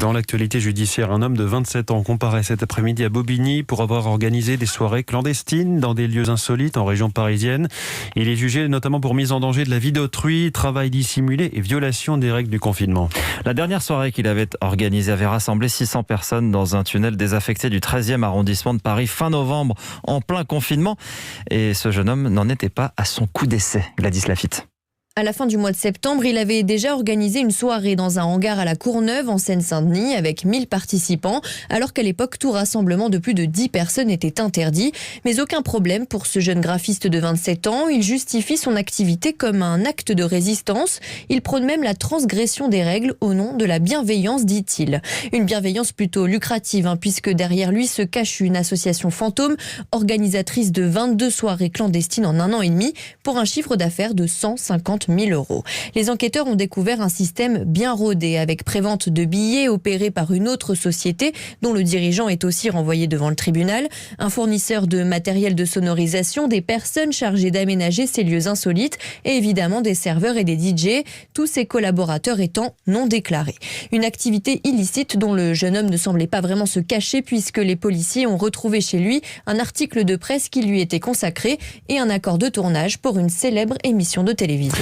Dans l'actualité judiciaire, un homme de 27 ans comparaît cet après-midi à Bobigny pour avoir organisé des soirées clandestines dans des lieux insolites en région parisienne. Il est jugé notamment pour mise en danger de la vie d'autrui, travail dissimulé et violation des règles du confinement. La dernière soirée qu'il avait organisée avait rassemblé 600 personnes dans un tunnel désaffecté du 13e arrondissement de Paris fin novembre, en plein confinement. Et ce jeune homme n'en était pas à son coup d'essai. Gladys Laffitte. À la fin du mois de septembre, il avait déjà organisé une soirée dans un hangar à la Courneuve, en Seine-Saint-Denis, avec 1000 participants, alors qu'à l'époque, tout rassemblement de plus de 10 personnes était interdit. Mais aucun problème pour ce jeune graphiste de 27 ans. Il justifie son activité comme un acte de résistance. Il prône même la transgression des règles au nom de la bienveillance, dit-il. Une bienveillance plutôt lucrative, puisque derrière lui se cache une association fantôme, organisatrice de 22 soirées clandestines en 1 an et demi, pour un chiffre d'affaires de 150 000 €. Les enquêteurs ont découvert un système bien rodé avec prévente de billets opéré par une autre société dont le dirigeant est aussi renvoyé devant le tribunal, un fournisseur de matériel de sonorisation, des personnes chargées d'aménager ces lieux insolites et évidemment des serveurs et des DJ, tous ces collaborateurs étant non déclarés. Une activité illicite dont le jeune homme ne semblait pas vraiment se cacher puisque les policiers ont retrouvé chez lui un article de presse qui lui était consacré et un accord de tournage pour une célèbre émission de télévision.